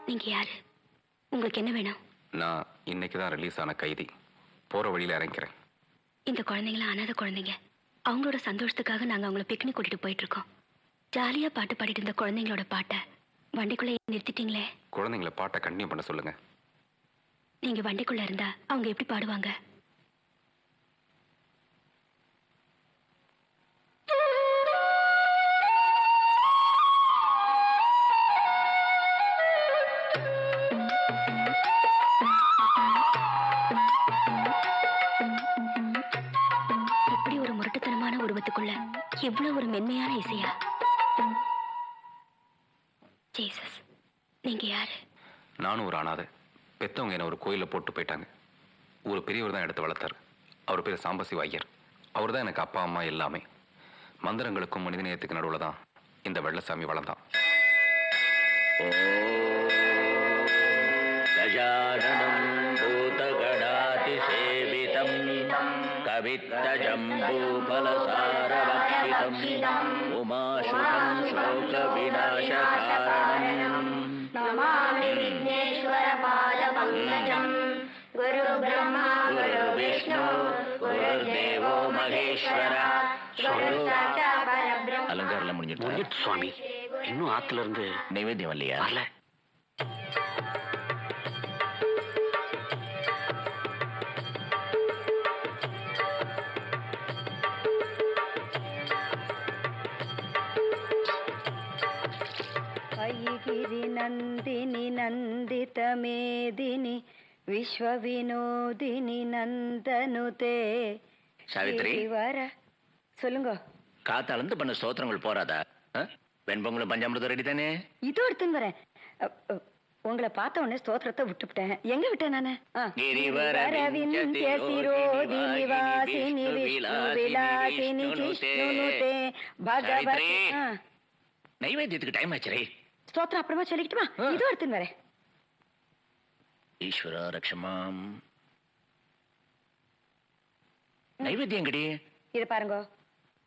நீங்க யாரு? உங்களுக்கு என்ன வேணும்? நான் இன்னைக்கு தான் ரிலீஸ் ஆன கைதி. போற வழியில இறங்கிறேன். இந்த குழந்தைங்களாம் அனாதை குழந்தைங்க. அவங்களோட சந்தோஷத்துக்காக நாங்க அவங்கள பிக்னிக் கூட்டிட்டு போயிட்டு இருக்கோம். ஜாலியா பாட்டு பாடிட்டு இருந்த குழந்தைங்களோட பாட்டை வண்டிக்குள்ள நிறுத்திட்டீங்களே. குழந்தைங்கள பாட்டை கண்டினியூ பண்ண சொல்லுங்க. நீங்க வண்டிக்குள்ள இருந்தா அவங்க எப்படி பாடுவாங்க? இப்படி ஒரு முரட்டுத்தனமான உருவத்துக்குள்ள எவ்வளவு ஒரு மென்மையான இசையா? ஜீசஸ், நீங்க யாரு? நானும் ஒரு அனாதை. பெத்தவங்க என்ன ஒரு கோயில போட்டு போயிட்டாங்க. ஒரு பெரியவர் தான் எடுத்து வளர்த்தார். அவர் பேர் சாம்பசிவ ஐயர். அவர் தான் எனக்கு அப்பா அம்மா எல்லாமே. மந்திரங்களுக்கும் மனிதநேயத்துக்கு நடுவில் தான் இந்த வெள்ளசாமி வளர்ந்தான். नमामि विघ्नेश्वर पादपङ्कजं गुरु ब्रह्मा गुरु विष्णु गुरुर्देवो महेश्वर गुरु साक्षात् परब्रह्म. அலங்காரம் முடிஞ்சிட்டு சுவாமி, இன்னும் ஆத்துல இருந்து நைவேத்தியம் இல்லையா? வரல. गिरि नंदिनी नंदित मेदिनी विश्व विनोदिनी नंदनुते. சாவித்ரி, சொல்லுங்க. காத்தாலந்து பண்ண ஸ்தோத்திரங்கள் போறாதா? வெண்பொங்கலும் பஞ்சாமிரதம் ரெடி தானே? இது எடுத்துன்னு வரேன். உங்களை பார்த்த உடனே ஸ்தோத்திரத்தை விட்டுவிட்டேன். எங்க விட்டேன் நானு? நைவேத்தியத்துக்கு டைம் ஆச்சு. ஸ்தோத்திரம் அப்புறமா சொல்லிக்கிட்டுமா? இதோ எடுத்துன்னு வரேன். ஈஸ்வரா ரக்ஷமாம். நைவேத்தியம் கடி. இது பாருங்க,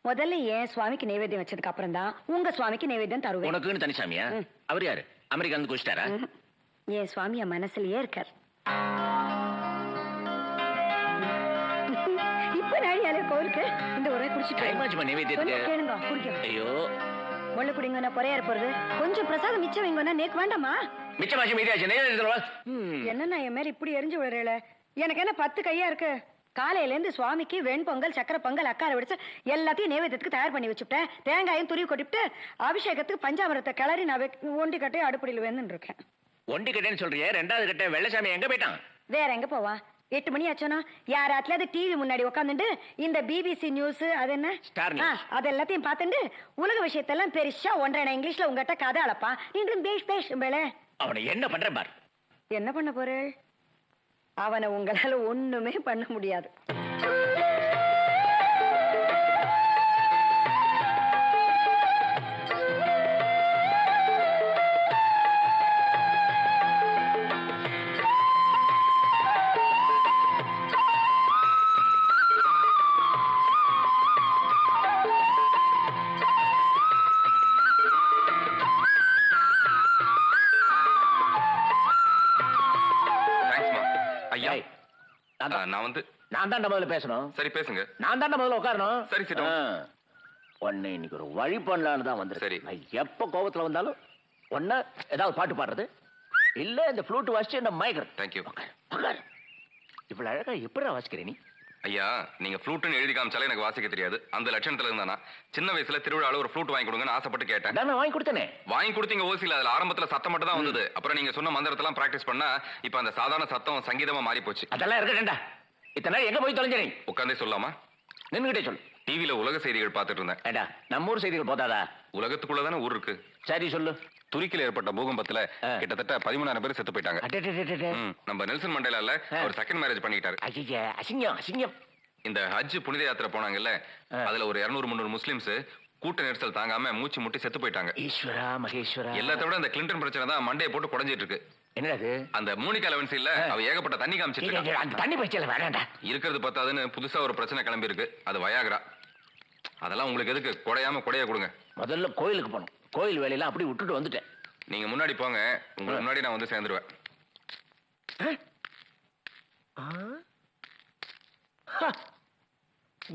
முதல்ல என் சுவாமிக்கு நைவேத்தியம் வச்சதுக்கு அப்புறம் தான் உங்க சுவாமிக்கு நைவேத்தியம் தருவேன். உனக்குன்னு தனிசாமியா? அவர் யாரு? அமெரிக்கா வந்து குடிச்சிட்டாரா? என் சுவாமி என் மனசுலயே இருக்கார். இப்ப நாடியாலே கோவிலுக்கு இந்த ஒரே குடிச்சிட்டு நைவேத்தியத்துக்கு கேளுங்க. குடிக்க. ஐயோ, முள்ள குடிங்க, பொறையார போறது. கொஞ்சம் பிரசாதம் மிச்சம் வைங்கன்னா நேக்கு வேண்டாமா? மிச்சமாச்சு மீதியாச்சு. என்ன என் மேல இப்படி எரிஞ்சு விடுறேல? எனக்கு என்ன 10 கையா இருக்கு? காலையில இருந்து சுவாமிக்கு வெண்பொங்கல், சக்கரை பொங்கல், அக்கார வடிச்சு எல்லாத்தையும் நைவேத்தியத்துக்கு தயார் பண்ணி வச்சுட்டேன். தேங்காயும் துருவி கொட்டிவிட்டு அபிஷேகத்துக்கு பஞ்சாமிரத்தை கிளறி நான் ஒண்டி கட்டை அடுப்படியில் வேணுன்னு இருக்கேன். ஒண்டி கட்டைன்னு சொல்றியே, 2வது கட்டை வெள்ளசாமி எங்க போயிட்டான்? வேற எங்க போவா? 8 மணி ஆச்சோனா யாராத்துல டிவி முன்னாடி உட்காந்துட்டு இந்த பிபிசி நியூஸ் அது என்ன அது எல்லாத்தையும் பார்த்துட்டு உலக விஷயத்தெல்லாம் பெருசா ஒன்றரை இங்கிலீஷ்ல உங்ககிட்ட கதை அளப்பா. நீங்களும் பேஷ் பேஷ் மேல அவனை என்ன பண்ற பார். என்ன பண்ண போற? அவனை உங்களால ஒண்ணுமே பண்ண முடியாது. நான் தான் முதல்ல பேசணும். சரி பேசுங்க. நான் தான் முதல்ல உட்காரணும். சரி சரி. உன்னை இன்னைக்கு ஒரு வழி பண்ணலான்னு தான் வந்து. சரி. எப்ப கோபத்துல வந்தாலும் ஒன்ன ஏதாவது பாட்டு பாடுறது, இல்ல இந்த ஃப்ளூட் வாசிச்சு என்ன மயக்கிறது. தேங்க்யூ. இவ்வளவு அழகா எப்படி வாசிக்கிறேன் நீ? ஐயா, நீங்க ஃப்ளூட்னு எழுதி காமிச்சாலே எனக்கு வாசிக்க தெரியாது. அந்த லட்சணத்துல இருந்தானா சின்ன வயசுல திருவிழால ஒரு ஃப்ளூட் வாங்கி கொடுங்கன்னு ஆசைப்பட்டு கேட்டேன். நான் வாங்கி கொடுத்தனே. வாங்கி கொடுத்தீங்க ஓசில. அதுல ஆரம்பத்துல சத்தம் மட்டும் தான் வந்தது. அப்புறம் நீங்க சொன்ன மந்திரத்தெல்லாம் பிராக்டிஸ் பண்ணா இப்ப அந்த சாதாரண சத்தம் சங்கீதமா மாறி போச்சு. அதெல்லாம் இருக்கட்டா. இத்தனை எங்க போய் தொலைஞ்சே? உட்காந்தே சொல்லாமா? நின்னுகிட்டே சொல்லு. டிவில உலக செய்திகள் பார்த்துட்டு இருந்தேன். ஏடா, நம்ம ஊர் செய்திகள் போதாதா? உலகத்துக்குள்ளதானே ஊர் இருக்கு. சரி சொல்லு. துருக்கில ஏற்பட்ட பூகம்பத்துல கிட்டத்தட்ட 13,000 பேர் செத்து போயிட்டாங்க. நம்ம நெல்சன் மண்டேலால ஒரு செகண்ட் மேரேஜ் பண்ணிட்டாரு. அசிங்கம் அசிங்கம். இந்த ஹஜ் புனித யாத்திரை போனாங்கல்ல, அதுல ஒரு 200-300 முஸ்லிம்ஸ் கூட்ட நெரிசல் தாங்காம மூச்சு முட்டி செத்து போயிட்டாங்க. ஈஸ்வரா மகேஸ்வரா. எல்லாத்த விட அந்த கிளின்டன் பிரச்சனை தான் மண்டையை போட்டு குடஞ்சிட்டு இருக்கு. என்னது? அந்த மோனிகா லெவன்ஸ் இல்ல, அவ ஏகப்பட்ட தண்ணி காமிச்சிட்டு இருக்கா. அந்த தண்ணி பிரச்சனை வேண்டாம்டா. இருக்கிறது பத்தாதுன்னு புதுசா ஒரு பிரச்சனை கிளம்பி இருக்கு. அது வயாகரா. அதெல்லாம் உங்களுக்கு எதுக்கு? குடையாம குடைய கொடுங்க. முதல்ல கோயிலுக்கு போகணும். கோயில் வேலையெல்லாம் அப்படி விட்டுட்டு வந்துட்டேன். நீங்க முன்னாடி போங்க, உங்களுக்கு முன்னாடி நான் வந்து சேர்ந்துருவேன்.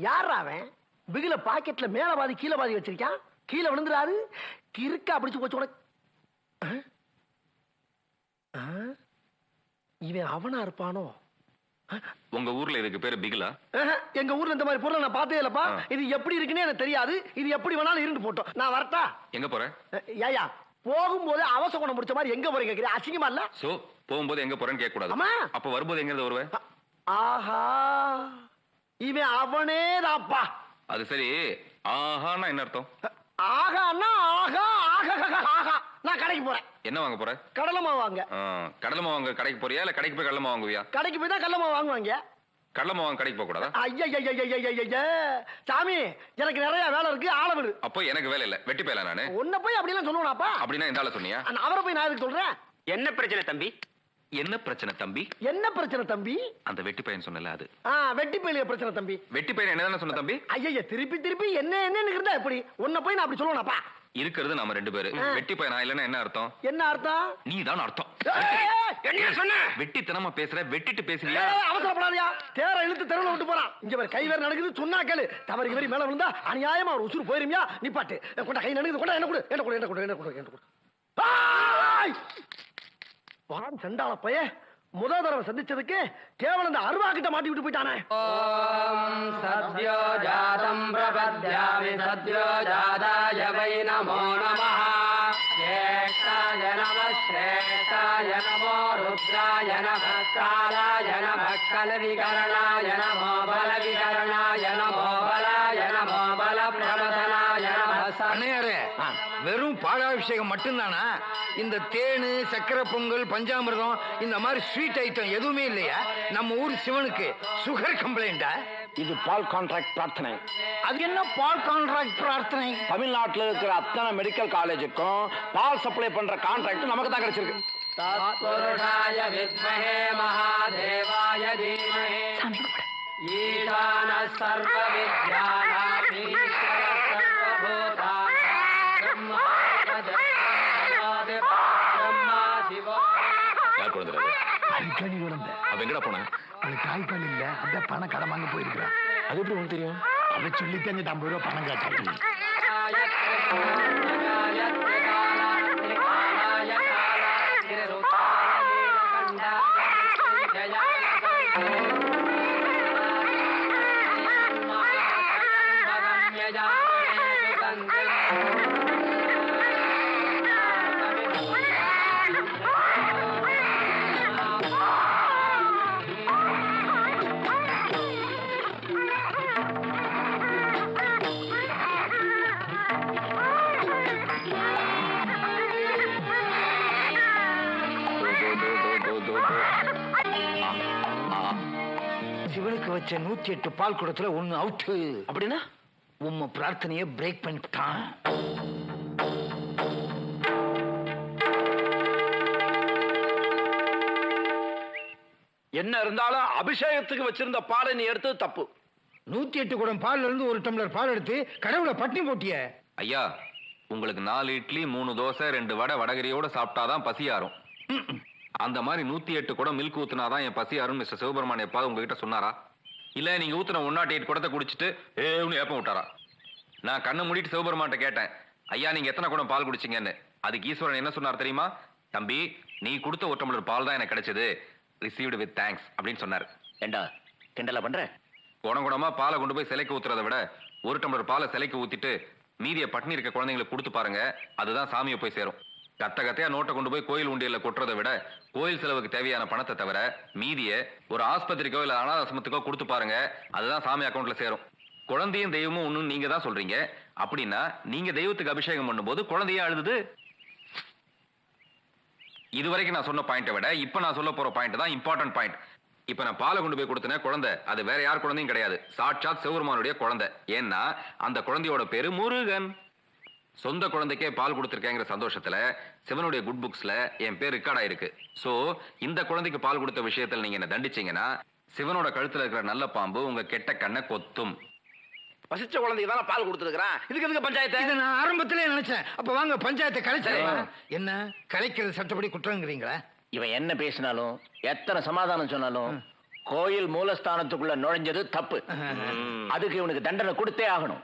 யார் அவன்? பிகில பாக்கெட்ல மேல பாதி கீழே பாதி வச்சிருக்கான். கீழே விழுந்துறாரு. கிறுக்கா பிடிச்சு போச்சு உனக்கு. இவன் அவனா இருப்பானோ? உங்க ஊர்ல இதுக்கு பேரு பிகிலா? எங்க ஊர்ல இந்த மாதிரி பொருளை நான் பார்த்தே இல்லப்பா. இது எப்படி இருக்குன்னு எனக்கு தெரியாது. இது எப்படி வேணாலும் இருந்து போட்டோம். நான் வரட்டா? எங்க போற? ஏயா போகும்போது அவசர குணம் முடிச்ச மாதிரி எங்க போறீங்க கேக்குறேன். அசிங்கமா இல்ல? சோ போகும்போது எங்க போறேன்னு கேட்க கூடாது. ஆமா. அப்ப வரும்போது எங்க இருந்து வருவேன்? ஆஹா, இவன் அவனே தான்ப்பா. அது சரி, ஆஹான்னா என்ன அர்த்தம்? ஆகான்னா ஆகா ஆகா ஆகா. நான் கடைக்கு போறேன். என்ன வாங்க போற? கடலை மாவு வாங்க. கடலை மாவு வாங்க கடைக்கு போறியா இல்ல கடைக்கு போய் கடலை மாவு வாங்குவியா? கடைக்கு போய் தான் கடலை மாவு வாங்குவாங்க. கடலை மாவு வாங்க கடைக்கு போக கூடாதா? ஐயா சாமி, எனக்கு நிறைய வேலை இருக்கு, ஆள விடு. அப்போ எனக்கு வேலை இல்ல, வெட்டி போயல நானு. உன்னை போய் அப்படிலாம் சொல்லுவானாப்பா? அப்படின்னா இந்த ஆள சொன்னியா? அவரை போய் நான் எதுக்கு சொல்றேன்? என்ன பிரச்சனை தம்பி? என்ன பிரச்சனை தம்பி? என்ன பிரச்சனை தம்பி? அந்த வெட்டி பையன் சொன்னல அது. வெட்டி பையில பிரச்சனை தம்பி. வெட்டி பையன் என்னதானே சொன்ன தம்பி? ஐயா திருப்பி திருப்பி என்ன இருந்தா எப்படி? உன்னை போய் நான் அப்படி சொல்லுவானாப்பா? இருக்கிறது நாம ரெண்டு பேரு. வெட்டி பையன் நான் இல்லன்னா என்ன அர்த்தம்? என்ன அர்த்தம்? நீ தான் அர்த்தம். என்ன சொன்ன? வெட்டித்தனமா பேசுற, வெட்டிட்டு பேசுறியா? அவசரப்படாதியா. தேர இழுத்து தெருவுல விட்டு போறான். இங்க வேற கை வேற நடக்குது. சொன்னா கேளு. தவறு இவரி மேல விழுந்தா அநியாயமா ஒரு உசுறு போயிருமியா? நிப்பாட்டு. கொண்டா கை நடக்குது. கொண்டா என்ன கொடு, என்ன கொடு, என்ன கொடு, என்ன கொடு, என்ன கொடு. வான் செண்டாள பைய முதல் தடவை சந்திச்சதுக்கு கேவலம் இந்த அருவா கிட்ட மாட்டி விட்டு போயிட்டானே. சத்யோ ஜாதம் பிரபத்யாமி சத்யோ ஜாதாய வை நமோ நமः ஜேஷ்டாய நமः ஸ்ரேஷ்டாய நமோ ருத்ராய நமः காலாய நமः கலவிகரணாய நமோ பலவிகரணாய நமோ பலாய நமோ பலப்பிரமதனாய நமः. அண்ணையாரே, வெறும் பாலாபிஷேகம் மட்டும்தானா? இந்த தேனு, சக்கரை பொங்கல், பஞ்சாமிர்தம் இந்த மாதிரி ஸ்வீட் ஐட்டம் எதுவுமே இல்லையா? நம்ம ஊர் சிவனுக்கு சுகர் கம்ப்ளைண்டா? இது பால் கான்ட்ராக்ட் பிரார்த்தனை. அது என்ன பால் கான்ட்ராக்ட் பிரார்த்தனை? தமிழ்நாட்டில் இருக்கிற அத்தனை மெடிக்கல் காலேஜுக்கும் பால் சப்ளை பண்ற கான்ட்ராக்ட் நமக்கு தான் கிடைச்சிருக்கு. தத்புருஷாய வித்மஹே மகாதேவாய தீமஹி ஈசான சர்வ வித்யானாம் ஈஸ்வர சர்வபூதானாம் பிரம்மா சிவோ. யார் குழந்தை? அடிக்கடி குழந்தை. அவ எங்கடா போன? அது காய்ப்பால் இல்ல, அந்த பணம் கடன் வாங்க போயிருக்கிறான். அது எப்படி உனக்கு தெரியும்? அதை சொல்லி தங்கிட்டு 50 ரூபா பணம் கேட்டாங்க. சிவனுக்கு வச்ச 108 பால் குடத்துல ஒண்ணு அவுட்டு. அப்படின்னா உம்ம பிரார்த்தனைய பிரேக் பண்ணிட்டான். என்ன இருந்தாலும் அபிஷேகத்துக்கு வச்சிருந்த பாலை நீ எடுத்தது தப்பு. 108 குடம் பால்ல இருந்து ஒரு டம்ளர் பால் எடுத்து கடவுளை பட்டினி போட்டிய. ஐயா, உங்களுக்கு 4 இட்லி 3 தோசை 2 வடை வடகரியோட சாப்பிட்டாதான் பசி ஆறும். அந்த மாதிரி 108 குடம் மில்க் ஊத்துனாதான் என் பசி ஆறும் மிஸ்டர் சிவபெருமான் எப்பாவது உங்ககிட்ட சொன்னாரா? இல்ல நீங்க ஊத்துன 108 குடத்தை குடிச்சிட்டு ஏன்னு ஏப்பம் விட்டாரா? நான் கண்ணை மூடிட்டு சிவபெருமான்ட்ட கேட்டேன், ஐயா நீங்க எத்தனை குடம் பால் குடிச்சீங்கன்னு. அதுக்கு ஈஸ்வரன் என்ன சொன்னார் தெரியுமா? தம்பி, நீ கொடுத்த 1 டம்ளர் பால் தான் எனக்கு கிடைச்சது, ரிசீவ்டு வித் தேங்க்ஸ் அப்படின்னு சொன்னார். ஏண்டா கிண்டலா பண்ற? குணகுணமா பாலை கொண்டு போய் சிலைக்கு ஊத்துறதை விட 1 டம்ளர் பாலை சிலைக்கு ஊத்திட்டு மீதியை பட்டினி இருக்க குழந்தைங்களுக்கு கொடுத்து பாருங்க, அதுதான் சாமியை போய் சேரும். கத்த கத்தையா நோட்டை கொண்டு போய் கோயில் உண்டியல்ல கொட்டுறதை விட கோயில் செலவுக்கு தேவையான பணத்தை தவிர மீதியை ஒரு ஆஸ்பத்திரிக்கோ இல்ல அனாதாசிரமத்துக்கோ கொடுத்து பாருங்க, அதுதான் சாமி அக்கௌண்ட்ல சேரும். குழந்தையும் தெய்வமும் ஒண்ணு நீங்க தான் சொல்றீங்க. அப்படின்னா நீங்க தெய்வத்துக்கு அபிஷேகம் பண்ணும்போது குழந்தைய அழுது. இதுவரைக்கும் நான் சொன்ன பாயிண்ட்டை விட இப்ப நான் சொல்ல போற பாயிண்ட் தான் இம்பார்ட்டன்ட் பாயிண்ட். இப்ப நான் பாலை கொண்டு போய் கொடுத்தேன் குழந்தை, அது வேற யார் குழந்தையும் கிடையாது, சாட்சாத் சிவபெருமானுடைய குழந்தை. ஏன்னா அந்த குழந்தையோட பேரு முருகன். சொந்த குழந்தைக்கே பால் கொடுத்திருக்கேங்கிற சந்தோஷத்துல சிவனுடைய குட் புக்ஸ்ல என் பேர் ரெக்கார்ட் ஆயிருக்கு. சோ இந்த குழந்தைக்கு பால் கொடுத்த விஷயத்துல நீங்க என்ன தண்டிச்சீங்கன்னா சிவனோட கழுத்துல இருக்கிற நல்ல பாம்பு உங்க கெட்ட கண்ணை கொத்தும். பசிச்ச குழந்தைக்கு தானே பால் கொடுத்துருக்கான். இதுக்கு எதுக்கு பஞ்சாயத்து? இதை நான் ஆரம்பத்திலே நினைச்சேன். அப்ப வாங்க பஞ்சாயத்தை கலைச்சிடலாம். என்ன கலைக்கிறது சட்டப்படி குற்றங்கிறீங்களா? இவன் என்ன பேசினாலும் எத்தனை சமாதானம் சொன்னாலும் கோயில் மூலஸ்தானத்துக்குள்ள நுழைஞ்சது தப்பு. அதுக்கு இவனுக்கு தண்டனை கொடுத்தே ஆகணும்.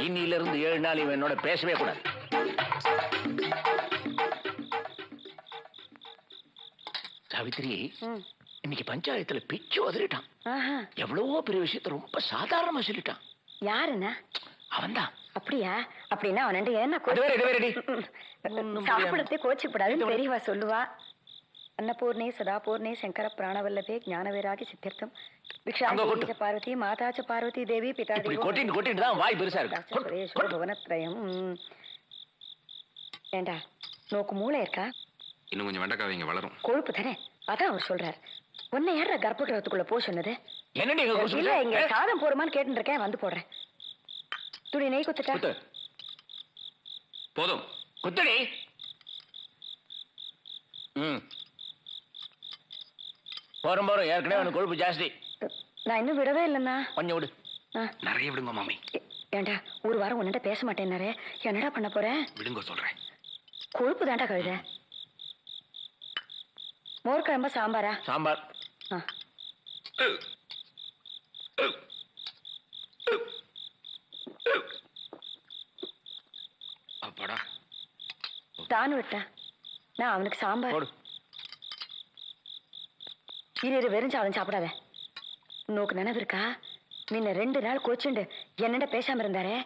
இன்னிலிருந்து 7 நாள் இவன் என்னோட பேசவே கூடாது. சாவித்திரி, இன்னைக்கு பஞ்சாயத்துல பிச்சு உதறிட்டான். எவ்வளவோ பெரிய விஷயத்த ரொம்ப சாதாரணமா சொல்லிட்டான். யாருண்ணா? அவன்தான். அப்படியா? அப்படின்னா அவன் என்ன சாப்பிடத்தே கோச்சிப்படாதுன்னு பெரியவா சொல்லுவா. அன்னபூர்ணே சதாபூர்ணே சங்கர பிராணவல்லபே ஞானவேராகி சித்தியர்த்தம் விக்ஷாந்தி பார்வதி மாதாச்ச பார்வதி தேவி பிதா கொட்டிட்டு தான் வாய் பெருசா இருக்கு. புவனத்ரயம். ஏண்டா நோக்கு மூளை இருக்கா? இன்னும் கொஞ்சம் வெண்டைக்காய் இங்க வளரும். கொழுப்பு தானே, அதான் அவர் சொல்றாரு. உன்னை யார கர்ப்பகிரகத்துக்குள்ள போ சொன்னது? என்னடி இல்ல, இங்க சாதம் போடுமான்னு கேட்டு இருக்கேன், வந்து போடுறேன். துணி நெய் குத்துட்டா போதும். குத்தடி. போறோம் ஏற்கனவே உனக்கு கொழுப்பு ஜாஸ்தி. நான் இன்னும் விடவே இல்லைண்ணா. கொஞ்சம் விடு. நிறைய விடுங்க மாமி. ஏண்டா ஒரு வாரம் உன்னிட்ட பேச மாட்டேன்னாரு, என்னடா பண்ண போறேன்? விடுங்க சொல்றேன். கொழுப்பு தாண்டா கழுத. மோர் குழம்பா சாம்பாரா? சாம்பார். அப்பாடா தான் விட்டா நான் அவனுக்கு சாம்பார். போடு. இரு வெறும் சாதம் சாப்பிடாத. நோக்கு நினைவு இருக்கா? முன்ன 2 நாள் கோச்சுண்டு என்னண்ட பேசாம இருந்தாரே,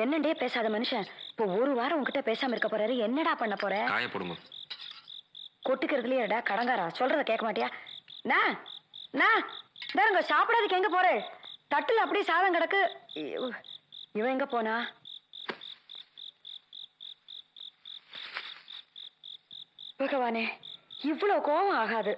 என்னண்டே பேசாத மனுஷன் இப்போ ஒரு வாரம் உங்ககிட்ட பேசாம இருக்க போறாரு. என்னடா பண்ண போற? காய போடுங்க. கொட்டுக்கிறதுலயேடா கடங்காரா, சொல்றத கேட்க மாட்டியா? நான் சாப்பிடாதுக்கு எங்க போற? தட்டுல அப்படியே சாதம் கிடக்கு. இவன் எங்க போனா? பகவானே, இவ்வளவு கோபம் ஆகாது.